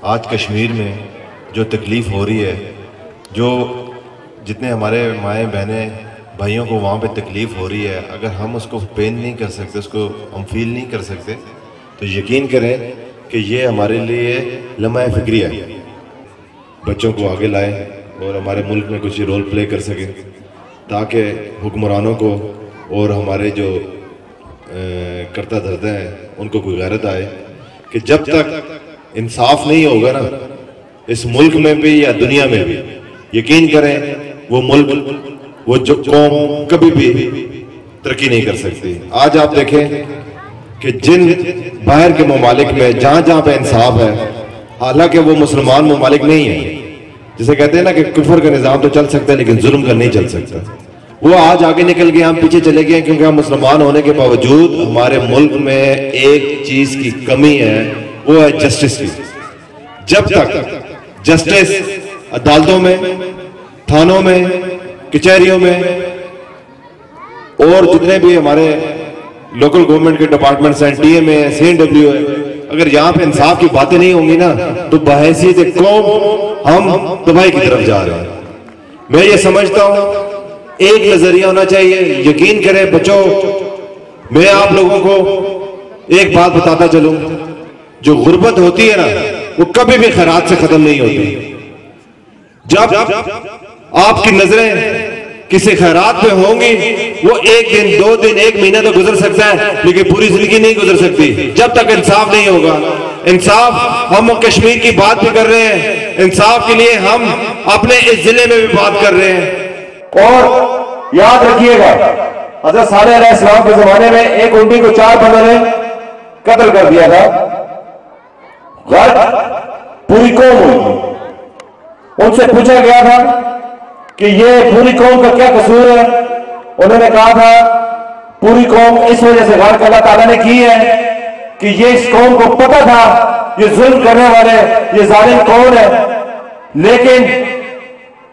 آج کشمیر میں جو تکلیف ہو رہی ہے، جو جتنے ہمارے مائیں بہنیں بھائیوں کو وہاں پہ تکلیف ہو رہی ہے، اگر ہم اس کو پین نہیں کر سکتے، اس کو ہم فیل نہیں کر سکتے، تو یقین کریں کہ یہ ہمارے لیے لمحہ فکری ہے. بچوں کو آگے لائیں اور ہمارے ملک میں کچھ رول پلے کر سکیں تاکہ حکمرانوں کو اور ہمارے جو کرتا دھرتے ہیں ان کو کوئی غیرت آئے کہ جب تک انصاف نہیں ہوگا نا اس ملک میں بھی یا دنیا میں بھی، یقین کریں وہ ملک، وہ جو قوم کبھی بھی ترقی نہیں کر سکتی. آج آپ دیکھیں کہ جن باہر کے ممالک میں جہاں جہاں پہ انصاف ہے، حالانکہ وہ مسلمان ممالک نہیں ہیں، جسے کہتے ہیں نا کہ کفر کا نظام تو چل سکتا ہے لیکن ظلم کا نہیں چل سکتا، وہ آج آگے نکل گئے، ہم پیچھے چلے گئے کیونکہ ہم مسلمان ہونے کے باوجود ہمارے ملک میں ایک چیز کی کمی ہے، وہ ہے جسٹس کی. جب تک جسٹس عدالتوں میں، تھانوں میں، کچہریوں میں اور جتنے بھی ہمارے لوکل گورنمنٹ کے ڈپارٹمنٹس ہیں، ٹی ایم ہے، سی این ڈبلیو ہے، اگر یہاں پہ انصاف کی باتیں نہیں ہوں گی نا تو بحیثیت ایک قوم ہم تباہی کی طرف جا رہے ہیں. میں یہ سمجھتا ہوں ایک نظریہ ہونا چاہیے. یقین کریں بچوں، میں آپ لوگوں کو ایک بات بتاتا چلوں، جو غربت ہوتی ہے نا وہ کبھی بھی خیرات سے ختم نہیں ہوتی. جب آپ کی نظریں کسی خیرات پہ ہوں گی، وہ ایک دن، دو دن، ایک مہینہ تو گزر سکتا ہے لیکن پوری زندگی نہیں گزر سکتی جب تک انصاف نہیں ہوگا. انصاف، ہم کشمیر کی بات بھی کر رہے ہیں، انصاف کے لیے ہم اپنے اس ضلع میں بھی بات کر رہے ہیں. اور یاد رکھیے گا حضرت صالح علیہ السلام کے زمانے میں ایک اونٹی کو 4 بندوں نے قتل کر دیا تھا. غرق پوری قوم ہوئی. ان سے پوچھا گیا تھا کہ یہ پوری قوم کا کیا قصور ہے؟ انہوں نے کہا تھا پوری قوم اس وجہ سے غرق اللہ تعالیٰ نے کی ہے کہ یہ اس قوم کو پتہ تھا یہ ظلم کرنے والے، یہ ظالم کون ہے، لیکن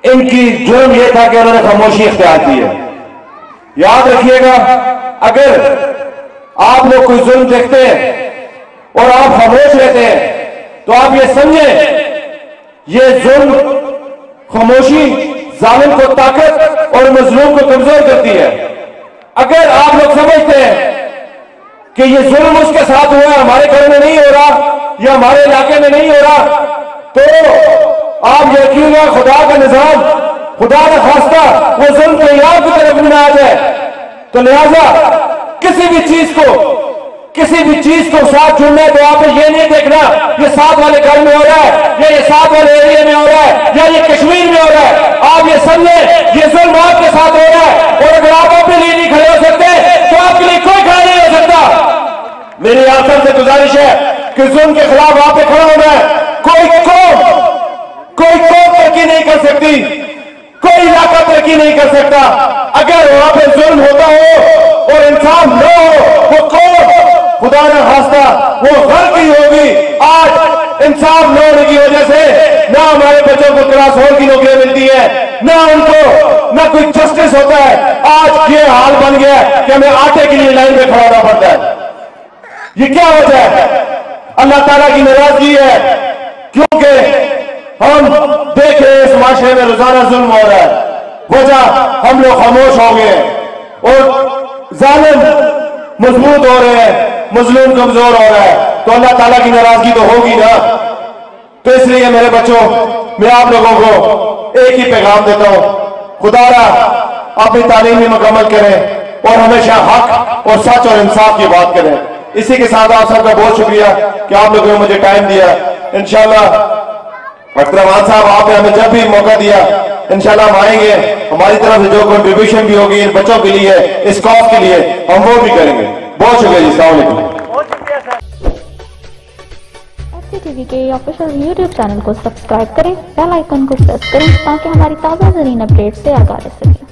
ان کی جرم یہ تھا کہ انہوں نے خاموشی اختیار کی ہے. یاد رکھیے گا اگر آپ لوگ کوئی ظلم دیکھتے ہیں اور آپ خاموش رہتے ہیں تو آپ یہ سمجھیں یہ ظلم، خاموشی ظالم کو طاقت اور مظلوم کو کمزور کرتی ہے. اگر آپ لوگ سمجھتے ہیں کہ یہ ظلم اس کے ساتھ ہوا ہے، ہمارے گھر میں نہیں ہو رہا یا ہمارے علاقے میں نہیں ہو رہا، تو آپ یقین ہے خدا کا نظام، خدا کا خواستہ وہ ظلم کے یاد کی طرف نہ آ جائے. تو لہذا کسی بھی چیز کو ساتھ جڑنے تو آپ یہ نہیں دیکھنا یہ ساتھ والے گھر میں ہو رہا ہے یا یہ ساتھ والے ایریا میں ہو رہا ہے یا یہ کشمیر میں ہو رہا ہے. آپ یہ سمجھیں یہ ظلم آپ کے ساتھ ہو رہا ہے، اور اگر آپ اپنے لیے نہیں کھڑے ہو سکتے تو آپ کے لیے کوئی کھڑا نہیں ہو سکتا. میری آپ سب سے گزارش ہے کہ ظلم کے خلاف آپ پہ کھڑا ہونا ہے. کوئی قوم ترقی نہیں کر سکتی، کوئی علاقہ ترقی نہیں کر سکتا اگر وہاں پہ ظلم ہوتا ہو اور انصاف نہ ہو. وہ قوم خدا نہ خواستہ وہ غرق ہی ہوگی. آج انصاف نہ ہونے کی وجہ سے نہ ہمارے بچوں کو کلاس 4 کی نوکریاں ملتی ہے، نہ ان کو نہ کوئی جسٹس ہوتا ہے. آج یہ حال بن گیا ہے کہ ہمیں آٹے کے لیے لائن میں کھڑا ہونا پڑتا ہے. یہ کیا وجہ ہے؟ اللہ تعالیٰ کی ناراضگی ہے، کیونکہ ہم دیکھ رہے ہیں اس معاشرے میں روزانہ ظلم ہو رہا ہے. وجہ ہم لوگ خاموش ہو گئے اور ظالم مضبوط ہو رہے ہیں، مظلوم کمزور ہو رہا ہے. تو اللہ تعالیٰ کی ناراضگی تو ہوگی نا. تو اس لیے میرے بچوں، میں آپ لوگوں کو ایک ہی پیغام دیتا ہوں، خدا را اپنی تعلیم میں مکمل کریں اور ہمیشہ حق اور سچ اور انصاف کی بات کریں. اسی کے ساتھ آپ سب کا بہت شکریہ کہ آپ لوگوں نے مجھے ٹائم دیا. انشاءاللہ اخترمان صاحب آپ نے ہمیں جب بھی موقع دیا انشاءاللہ ہم آئیں گے. ہماری طرف سے جو کنٹریبیوشن بھی ہوگی ان بچوں کے لیے، اس کاز کے لیے ہم وہ بھی کریں گے. بہت شکریہ جی. السلام علیکم. ٹی وی کے آفیشیل یوٹیوب چینل کو سبسکرائب کریں، بیل آئیکن کو پریس کریں تاکہ ہماری تازہ ترین اپڈیٹ سے آگاہ رہ سکیں.